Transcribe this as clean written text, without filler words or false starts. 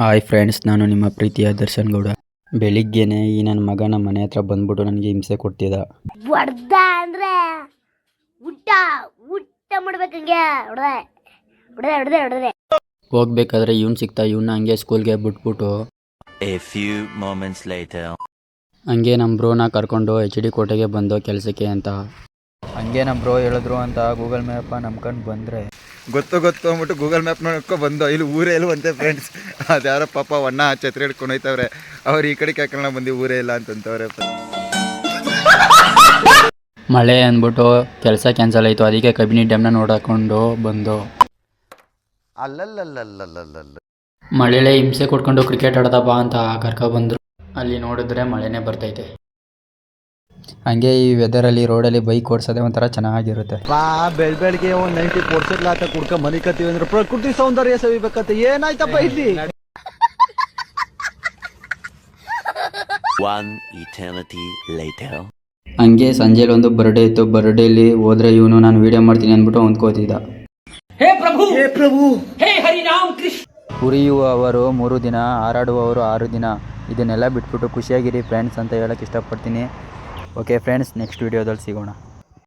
Hi friends, ನಾನು ನಿಮ್ಮ ಪ್ರೀತಿಯ ದರ್ಶನ್ ಗೌಡ. ಬೆಳಿಗ್ಗೆನೆ ಈ ನನ್ನ ಮಗ ನಮ್ಮ ಮನೆ ಹತ್ರ ಬಂದ್ಬಿಟ್ಟು ನನಗೆ ಹಿಂಸೆ ಕೊಡ್ತಿದ್ದ. ಹೊಡ್ದ ಅಂದ್ರೆ ಊಟ ಊಟ ಮಾಡ್ಬೇಕಂಗೆ ಹೊಡೆದೆ ಹೋಗ್ಬೇಕಾದ್ರೆ ಇವ್ನು ಸಿಕ್ತಾ. ಇವನ್ನ ಹಂಗೆ ಸ್ಕೂಲ್ಗೆ ಬಿಟ್ಬಿಟ್ಟು A few moments later. ಹಂಗೆ ನಮ್ಮ ಬ್ರೋನ ಕರ್ಕೊಂಡು HD ಕೋಟೆಗೆ ಬಂದು ಕೆಲಸಕ್ಕೆ ಅಂತ. ಹಂಗೆ ನಮ್ಮ ಬ್ರೋ ಹೇಳಿದ್ರು ಅಂತ ಗೂಗಲ್ ಮ್ಯಾಪ ನಂಬ್ಕೊಂಡು ಬಂದರೆ ಗೊತ್ತು ಅಂದ್ಬಿಟ್ಟು ಗೂಗಲ್ ಮ್ಯಾಪ್ ನೋಡ್ಕೊ ಬಂದು ಇಲ್ಲಿ ಊರೇ ಇಲ್ವಂತೆ ಫ್ರೆಂಡ್ಸ್. ಅದ್ಯಾರೋ ಪಾಪ ಒಣ್ಣ ಛತ್ರಿ ಹಿಡ್ಕೊಂಡು ಹೋಯ್ತವ್ರೆ. ಅವ್ರು ಈ ಕಡೆ ಕೇಳ್ಕೊಳ್ಳೋ ಬಂದು ಊರೇ ಇಲ್ಲ ಅಂತಂತವ್ರೆ. ಮಳೆ ಅಂದ್ಬಿಟ್ಟು ಕೆಲಸ ಕ್ಯಾನ್ಸಲ್ ಆಯಿತು. ಅದಕ್ಕೆ ಕಬಿನಿ ಡ್ಯಾಮ್ನ ನೋಡಕೊಂಡು ಬಂದು ಮಳೆಲೇ ಹಿಂಸೆ ಕೊಡ್ಕೊಂಡು ಕ್ರಿಕೆಟ್ ಆಡೋದಪ್ಪ ಅಂತ ಕರ್ಕೊಬಂದರು. ಅಲ್ಲಿ ನೋಡಿದ್ರೆ ಮಳೆನೇ ಬರ್ತೈತೆ. ಹಂಗೆ ಈ ವೆದರಲ್ಲಿ ರೋಡಲ್ಲಿ ಬೈಕ್ ಓಡಿಸೋದೇ ಒಂಥರ ಚೆನ್ನಾಗಿರುತ್ತೆ. ಬೆಳಗ್ಗೆ ಒಂದು 90% ಲಾತ ಕುಡ್ಕೊಂಡು ಮನಿಕತ್ತೀವಿ ಅಂದ್ರೆ ಪ್ರಕೃತಿ ಸೌಂದರ್ಯ ಸವಿಬೇಕಂತ ಏನಾಯ್ತಪ್ಪ ಇಲ್ಲಿ. One eternity later. ಹಂಗೆ ಸಂಜೆಲಿ ಒಂದು ಬರ್ಡೇ ಇತ್ತು. ಬರ್ಡೇಲಿ ಹೋದ್ರೆ ಇವನು ನಾನು ವಿಡಿಯೋ ಮಾಡ್ತೀನಿ ಅಂದ್ಬಿಟ್ಟು ಅಂದ್ಕೋತಿದ್ದ. ಹೇ ಪ್ರಭು ಹೇ ಹರಿರಾಮ್ ಕೃಷ್ಣ. ಉರಿಯುವವರು 3 ದಿನ, ಹಾರಾಡುವವರು 6 ದಿನ. ಇದನ್ನೆಲ್ಲ ಬಿಟ್ಬಿಟ್ಟು ಖುಷಿಯಾಗಿರಿ ಫ್ರೆಂಡ್ಸ್ ಅಂತ ಹೇಳಕ್ಕೆ ಇಷ್ಟಪಡ್ತೀನಿ. ಓಕೆ ಫ್ರೆಂಡ್ಸ್, ನೆಕ್ಸ್ಟ್ ವಿಡಿಯೋದಲ್ಲಿ ಸಿಗೋಣ.